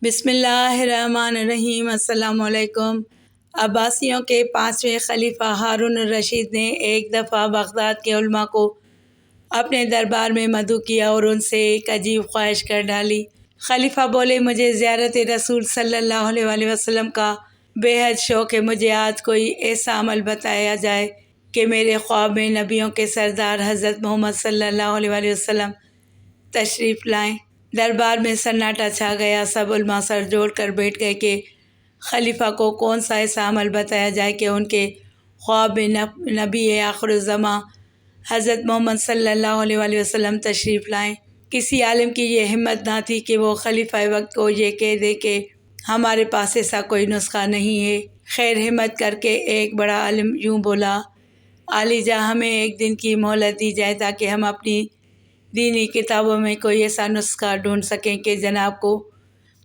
بسم اللہ الرحمن الرحیم۔ السلام علیکم۔ عباسیوں کے 5ویں خلیفہ ہارون الرشید نے ایک دفعہ بغداد کے علماء کو اپنے دربار میں مدعو کیا اور ان سے ایک عجیب خواہش کر ڈالی۔ خلیفہ بولے، مجھے زیارت رسول صلی اللہ علیہ وآلہ وسلم کا بے حد شوق ہے۔ مجھے آج کوئی ایسا عمل بتایا جائے کہ میرے خواب میں نبیوں کے سردار حضرت محمد صلی اللہ علیہ وآلہ وسلم تشریف لائیں۔ دربار میں سناٹا چھا گیا۔ سب علماء سر جوڑ کر بیٹھ گئے کہ خلیفہ کو کون سا ایسا عمل بتایا جائے کہ ان کے خواب میں نبی آخر الزماں حضرت محمد صلی اللہ علیہ وآلہ وسلم تشریف لائیں۔ کسی عالم کی یہ ہمت نہ تھی کہ وہ خلیفہ وقت کو یہ کہہ دے کہ ہمارے پاس ایسا کوئی نسخہ نہیں ہے۔ خیر ہمت کر کے ایک بڑا عالم یوں بولا، عالی جاں ہمیں ایک دن کی مہلت دی جائے تاکہ ہم اپنی دینی کتابوں میں کوئی ایسا نسخہ ڈھونڈ سکیں کہ جناب کو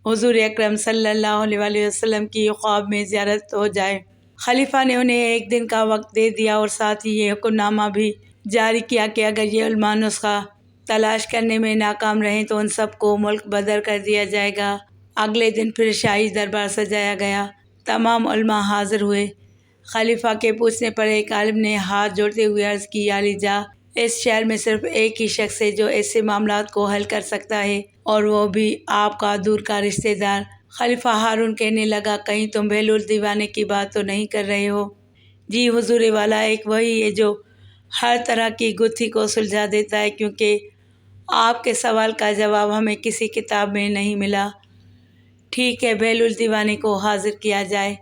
حضور اکرم صلی اللہ علیہ وآلہ وسلم کی خواب میں زیارت ہو جائے۔ خلیفہ نے انہیں ایک دن کا وقت دے دیا اور ساتھ ہی یہ حکم نامہ بھی جاری کیا کہ اگر یہ علماء نسخہ تلاش کرنے میں ناکام رہیں تو ان سب کو ملک بدر کر دیا جائے گا۔ اگلے دن پھر شاہی دربار سجایا گیا۔ تمام علماء حاضر ہوئے۔ خلیفہ کے پوچھنے پر ایک عالم نے ہاتھ جوڑتے ہوئے عرض کی، عالی جاں اس شہر میں صرف ایک ہی شخص ہے جو ایسے معاملات کو حل کر سکتا ہے اور وہ بھی آپ کا دور کا رشتہ دار۔ خلیفہ ہارون کہنے لگا، کہیں تم بہلول دیوانے کی بات تو نہیں کر رہے ہو؟ جی حضور والا، ایک وہی ہے جو ہر طرح کی گتھی کو سلجھا دیتا ہے، کیونکہ آپ کے سوال کا جواب ہمیں کسی کتاب میں نہیں ملا۔ ٹھیک ہے، بہلول دیوانے کو حاضر کیا جائے،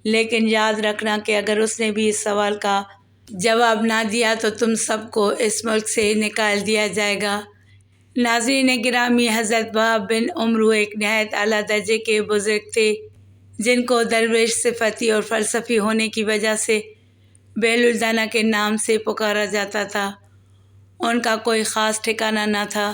لیکن یاد رکھنا کہ اگر اس نے بھی اس سوال کا جواب نہ دیا تو تم سب کو اس ملک سے نکال دیا جائے گا۔ ناظرین گرامی، حضرت وہب بن عمرو ایک نہایت اعلیٰ درجے کے بزرگ تھے جن کو درویش صفتی اور فلسفی ہونے کی وجہ سے بہلول دانا کے نام سے پکارا جاتا تھا۔ ان کا کوئی خاص ٹھکانہ نہ تھا۔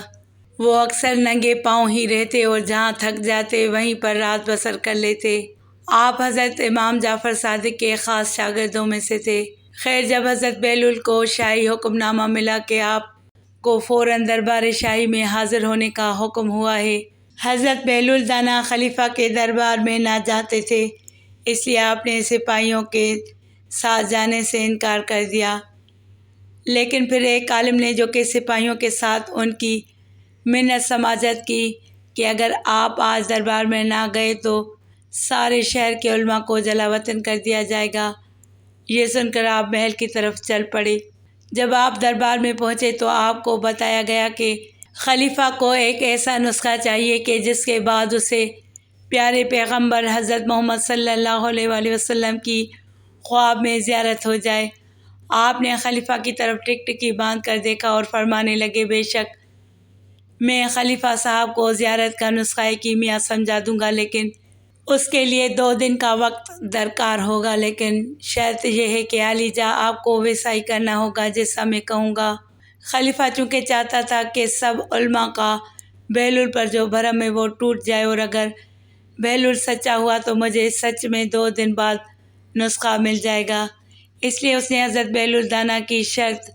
وہ اکثر ننگے پاؤں ہی رہتے اور جہاں تھک جاتے وہیں پر رات بسر کر لیتے۔ آپ حضرت امام جعفر صادق کے خاص شاگردوں میں سے تھے۔ خیر جب حضرت بہلول کو شاہی حکم نامہ ملا کہ آپ کو فوراً دربار شاہی میں حاضر ہونے کا حکم ہوا ہے، حضرت بہلول دانا خلیفہ کے دربار میں نہ جاتے تھے، اس لیے آپ نے سپاہیوں کے ساتھ جانے سے انکار کر دیا۔ لیکن پھر ایک عالم نے جو کہ سپاہیوں کے ساتھ ان کی منت سماجت کی کہ اگر آپ آج دربار میں نہ گئے تو سارے شہر کے علماء کو جلا وطن کر دیا جائے گا۔ یہ سن کر آپ محل کی طرف چل پڑے۔ جب آپ دربار میں پہنچے تو آپ کو بتایا گیا کہ خلیفہ کو ایک ایسا نسخہ چاہیے کہ جس کے بعد اسے پیارے پیغمبر حضرت محمد صلی اللہ علیہ وآلہ وسلم کی خواب میں زیارت ہو جائے۔ آپ نے خلیفہ کی طرف ٹکٹکی باندھ کر دیکھا اور فرمانے لگے، بے شک میں خلیفہ صاحب کو زیارت کا نسخہ کیمیا سمجھا دوں گا، لیکن اس کے لیے 2 دن کا وقت درکار ہوگا۔ لیکن شرط یہ ہے کہ عالی جاں آپ کو ویسا ہی کرنا ہوگا جیسا میں کہوں گا۔ خلیفہ چونکہ چاہتا تھا کہ سب علماء کا بہلول پر جو بھرم ہے وہ ٹوٹ جائے، اور اگر بہلول سچا ہوا تو مجھے سچ میں 2 دن بعد نسخہ مل جائے گا۔ اس لیے اس نے حضرت بہلول دانا کی شرط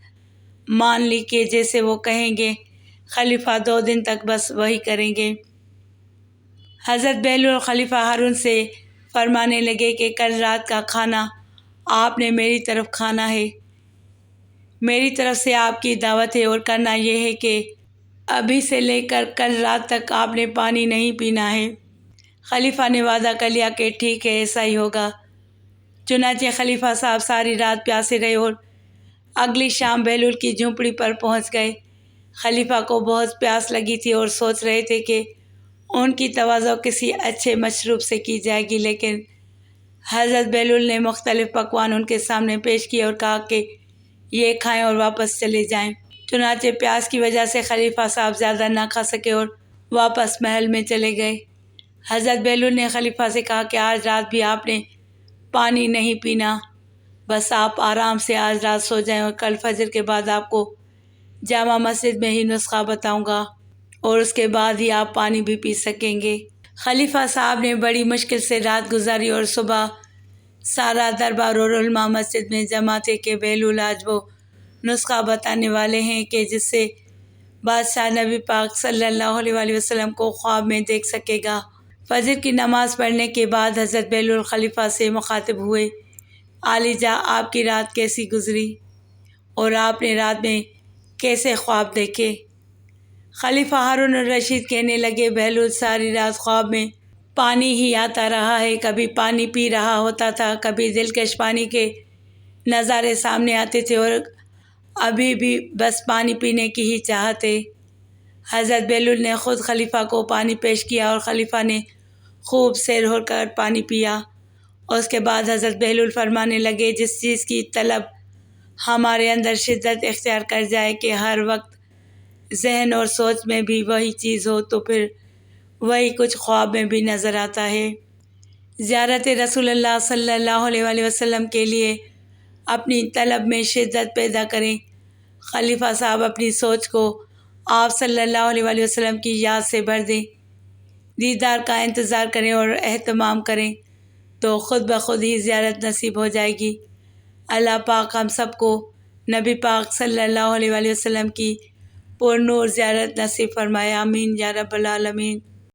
مان لی کہ جیسے وہ کہیں گے خلیفہ 2 دن تک بس وہی کریں گے۔ حضرت بہلول خلیفہ ہارون سے فرمانے لگے کہ کل رات کا کھانا آپ نے میری طرف کھانا ہے، میری طرف سے آپ کی دعوت ہے، اور کرنا یہ ہے کہ ابھی سے لے کر کل رات تک آپ نے پانی نہیں پینا ہے۔ خلیفہ نے وعدہ کر لیا کہ ٹھیک ہے، ایسا ہی ہوگا۔ چنانچہ خلیفہ صاحب ساری رات پیاسے رہے اور اگلی شام بہلول کی جھونپڑی پر پہنچ گئے۔ خلیفہ کو بہت پیاس لگی تھی اور سوچ رہے تھے کہ ان کی تواضع کسی اچھے مشروب سے کی جائے گی، لیکن حضرت بہلول نے مختلف پکوان ان کے سامنے پیش کیے اور کہا کہ یہ کھائیں اور واپس چلے جائیں۔ چنانچہ پیاس کی وجہ سے خلیفہ صاحب زیادہ نہ کھا سکے اور واپس محل میں چلے گئے۔ حضرت بہلول نے خلیفہ سے کہا کہ آج رات بھی آپ نے پانی نہیں پینا، بس آپ آرام سے آج رات سو جائیں اور کل فجر کے بعد آپ کو جامع مسجد میں ہی نسخہ بتاؤں گا اور اس کے بعد ہی آپ پانی بھی پی سکیں گے۔ خلیفہ صاحب نے بڑی مشکل سے رات گزاری اور صبح سارا دربار اور علماء مسجد میں جمع تھے کہ بہلول آج وہ نسخہ بتانے والے ہیں کہ جس سے بادشاہ نبی پاک صلی اللہ علیہ وآلہ وسلم کو خواب میں دیکھ سکے گا۔ فجر کی نماز پڑھنے کے بعد حضرت بہلول خلیفہ سے مخاطب ہوئے، عالی جاں آپ کی رات کیسی گزری اور آپ نے رات میں کیسے خواب دیکھے؟ خلیفہ ہارون الرشید کہنے لگے، بہلول ساری رات خواب میں پانی ہی آتا رہا ہے، کبھی پانی پی رہا ہوتا تھا، کبھی دلکش پانی کے نظارے سامنے آتے تھے اور ابھی بھی بس پانی پینے کی ہی چاہت ہے۔ حضرت بہلول نے خود خلیفہ کو پانی پیش کیا اور خلیفہ نے خوب سیر ہو کر پانی پیا۔ اس کے بعد حضرت بہلول فرمانے لگے، جس چیز کی طلب ہمارے اندر شدت اختیار کر جائے کہ ہر وقت ذہن اور سوچ میں بھی وہی چیز ہو تو پھر وہی کچھ خواب میں بھی نظر آتا ہے۔ زیارت رسول اللہ صلی اللہ علیہ وآلہ وسلم کے لیے اپنی طلب میں شدت پیدا کریں۔ خلیفہ صاحب اپنی سوچ کو آپ صلی اللہ علیہ وآلہ وسلم کی یاد سے بھر دیں، دیدار کا انتظار کریں اور اہتمام کریں تو خود بخود ہی زیارت نصیب ہو جائے گی۔ اللہ پاک ہم سب کو نبی پاک صلی اللہ علیہ وآلہ وسلم کی پر نور زیارت نصیب فرمائے، آمین یا رب العالمین۔